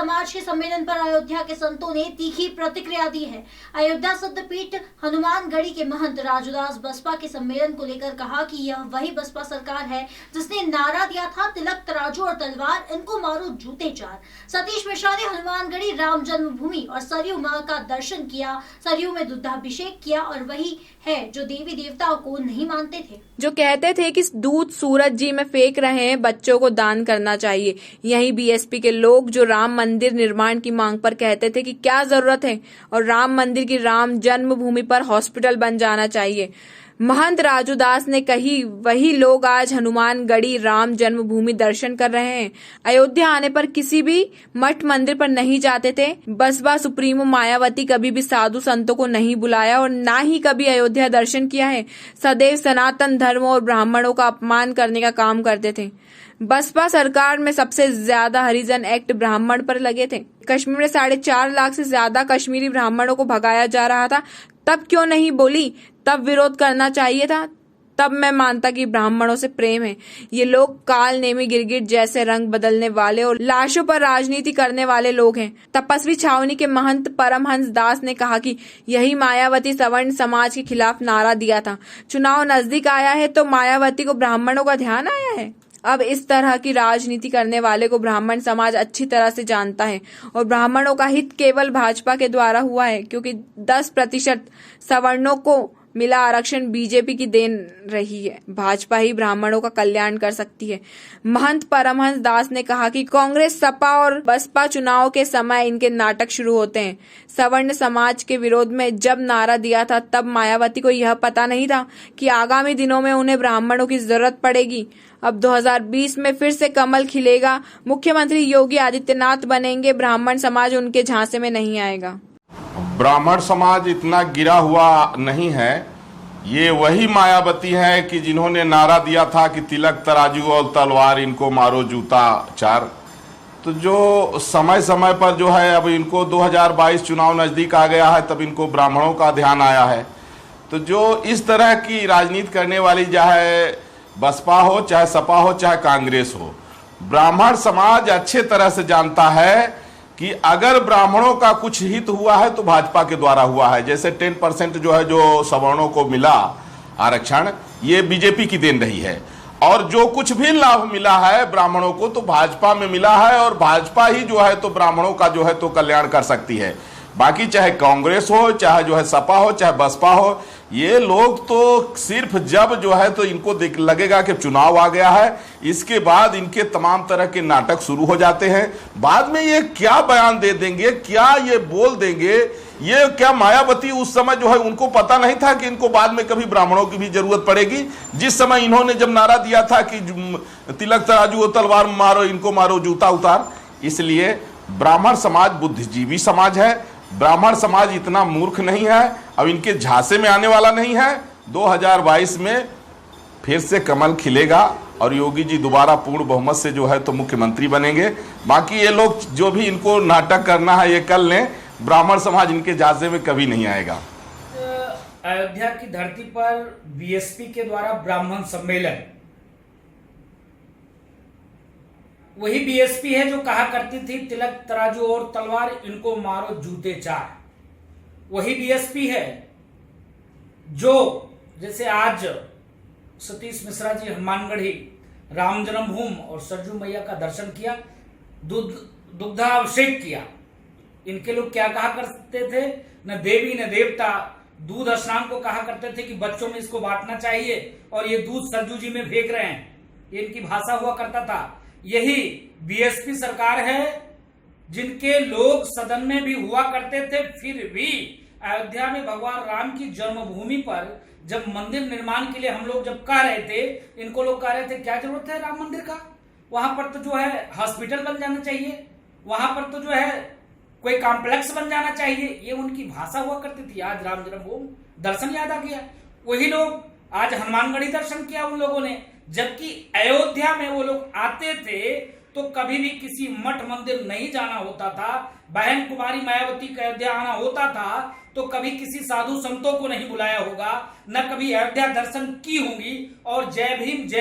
समाज के सम्मेलन पर अयोध्या के संतों ने तीखी प्रतिक्रिया दी है। अयोध्या सिद्धपीठ हनुमानगढ़ी के महंत राजूदास बसपा के सम्मेलन को लेकर कहा कि यह वही बसपा सरकार है जिसने नारा दिया था, तिलक तराजू और तलवार, इनको मारो जूते चार। सतीश मिश्रा ने हनुमानगढ़ी राम जन्मभूमि और सरयू मां का दर्शन किया, सरयू में दुग्धाभिषेक किया और वही है जो देवी देवताओं को नहीं मानते थे, जो कहते थे कि दूध सूरज जी में फेंक रहे हैं, बच्चों को दान करना चाहिए। यही बीएसपी के लोग जो राम मंदिर निर्माण की मांग पर कहते थे कि क्या जरूरत है और राम मंदिर की राम जन्मभूमि पर हॉस्पिटल बन जाना चाहिए। महंत राजूदास ने कही वही लोग आज हनुमानगढ़ी राम जन्मभूमि दर्शन कर रहे हैं। अयोध्या आने पर किसी भी मठ मंदिर पर नहीं जाते थे। बसपा सुप्रीमो मायावती कभी भी साधु संतों को नहीं बुलाया और ना ही कभी अयोध्या दर्शन किया है। सदैव सनातन धर्म और ब्राह्मणों का अपमान करने का काम करते थे। बसपा सरकार में सबसे ज्यादा हरिजन एक्ट ब्राह्मण पर लगे थे। कश्मीर में 4.5 लाख से ज्यादा कश्मीरी ब्राह्मणों को भगाया जा रहा था। तब क्यों नहीं बोली? तब विरोध करना चाहिए था। तब मैं मानता कि ब्राह्मणों से प्रेम है। ये लोग काल नेमी गिरगिट जैसे रंग बदलने वाले और लाशों पर राजनीति करने वाले लोग हैं। तपस्वी छावनी के महंत परमहंस दास ने कहा कि यही मायावती सवर्ण समाज के खिलाफ नारा दिया था। चुनाव नजदीक आया है तो मायावती को ब्राह्मणों का ध्यान आया है। अब इस तरह की राजनीति करने वाले को ब्राह्मण समाज अच्छी तरह से जानता है और ब्राह्मणों का हित केवल भाजपा के द्वारा हुआ है, क्योंकि 10% सवर्णों को मिला आरक्षण बीजेपी की देन रही है। भाजपा ही ब्राह्मणों का कल्याण कर सकती है। महंत परमहंस दास ने कहा कि कांग्रेस, सपा और बसपा चुनाव के समय इनके नाटक शुरू होते हैं। सवर्ण समाज के विरोध में जब नारा दिया था तब मायावती को यह पता नहीं था कि आगामी दिनों में उन्हें ब्राह्मणों की जरूरत पड़ेगी। अब 2020 में फिर से कमल खिलेगा, मुख्यमंत्री योगी आदित्यनाथ बनेंगे, ब्राह्मण समाज उनके झांसे में नहीं आएगा। ब्राह्मण समाज इतना गिरा हुआ नहीं है। ये वही मायावती है कि जिन्होंने नारा दिया था कि तिलक तराजू और तलवार, इनको मारो जूता चार। तो जो समय समय पर जो है, अब इनको 2022 चुनाव नजदीक आ गया है, तब इनको ब्राह्मणों का ध्यान आया है। तो जो इस तरह की राजनीति करने वाली, चाहे बसपा हो, चाहे सपा हो, चाहे कांग्रेस हो, ब्राह्मण समाज अच्छे तरह से जानता है कि अगर ब्राह्मणों का कुछ हित हुआ है तो भाजपा के द्वारा हुआ है। जैसे 10% जो है, जो सवर्णों को मिला आरक्षण, ये बीजेपी की देन रही है। और जो कुछ भी लाभ मिला है ब्राह्मणों को तो भाजपा में मिला है, और भाजपा ही जो है तो ब्राह्मणों का जो है तो कल्याण कर सकती है। बाकी चाहे कांग्रेस हो, चाहे जो है सपा हो, चाहे बसपा हो, ये लोग तो सिर्फ जब जो है तो इनको लगेगा कि चुनाव आ गया है, इसके बाद इनके तमाम तरह के नाटक शुरू हो जाते हैं। बाद में ये क्या बयान दे देंगे, क्या ये बोल देंगे, ये क्या मायावती उस समय जो है उनको पता नहीं था कि इनको बाद में कभी ब्राह्मणों की भी जरूरत पड़ेगी। जिस समय इन्होंने जब नारा दिया था कि तिलक तराजू तलवार मारो, इनको मारो जूता उतार, इसलिए ब्राह्मण समाज बुद्धिजीवी समाज है। ब्राह्मण समाज इतना मूर्ख नहीं है, अब इनके झांसे में आने वाला नहीं है। 2022 में फिर से कमल खिलेगा और योगी जी दोबारा पूर्ण बहुमत से जो है तो मुख्यमंत्री बनेंगे। बाकी ये लोग जो भी इनको नाटक करना है ये कर लें, ब्राह्मण समाज इनके झांसे में कभी नहीं आएगा। अयोध्या की धरती पर बीएसपी के द्वारा ब्राह्मण सम्मेलन, वही बीएसपी है जो कहा करती थी तिलक तराजू और तलवार, इनको मारो जूते चार। वही बीएसपी है जो जैसे आज सतीश मिश्रा जी हनुमानगढ़ी राम जन्मभूमि और सरजू मैया का दर्शन किया, दुग्धाभिषेक किया। इनके लोग क्या कहा करते थे? न देवी न देवता, दूध स्नान को कहा करते थे कि बच्चों में इसको बांटना चाहिए और ये दूध सरजू जी में फेंक रहे हैं, ये इनकी भाषा हुआ करता था। यही बीएसपी सरकार है जिनके लोग सदन में भी हुआ करते थे, फिर भी अयोध्या में भगवान राम की जन्मभूमि पर जब मंदिर निर्माण के लिए हम लोग जब कह रहे थे, इनको लोग कह रहे थे क्या जरूरत है राम मंदिर का, वहां पर तो जो है हॉस्पिटल बन जाना चाहिए, वहां पर तो जो है कोई कॉम्प्लेक्स बन जाना चाहिए। ये उनकी भाषा हुआ करती थी। आज राम जन्मभूमि दर्शन याद आ गया। वही लोग आज हनुमानगढ़ी दर्शन किया उन लोगों ने, जबकि अयोध्या में वो लोग आते थे तो कभी भी किसी मठ मंदिर नहीं जाना होता था। बहन कुमारी मायावती का अयोध्या आना होता था तो कभी किसी साधु संतों को नहीं बुलाया होगा, न कभी अयोध्या दर्शन की होंगी। और जय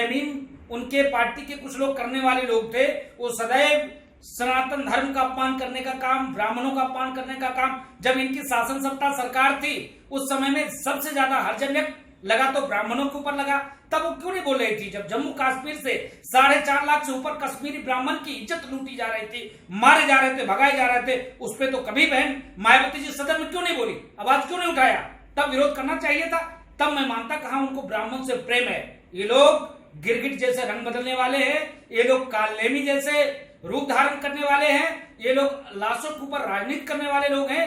भीम उनके पार्टी के कुछ लोग करने वाले लोग थे, वो सदैव सनातन धर्म का अपमान करने का काम, ब्राह्मणों का अपमान करने का काम। जब इनकी शासन सत्ता सरकार थी उस समय में सबसे ज्यादा हर्जन्य लगा तो ब्राह्मणों के ऊपर लगा, तब वो क्यों नहीं बोल रही थी? जब जम्मू कश्मीर से 4.5 लाख से ऊपर कश्मीरी ब्राह्मण की इज्जत लूटी जा रही थी, मारे जा रहे थे, भगाए जा रहे थे, उस पर तो कभी बहन मायावती जी सदन में क्यों नहीं बोली, आवाज क्यों नहीं उठाया? तब विरोध करना चाहिए था। तब मैं मानता कहां उनको ब्राह्मण से प्रेम है। ये लोग गिरगिट जैसे रंग बदलने वाले हैं, ये लोग कालनेमी जैसे रूप धारण करने वाले हैं, ये लोग लाशों के ऊपर राजनीति करने वाले लोग हैं।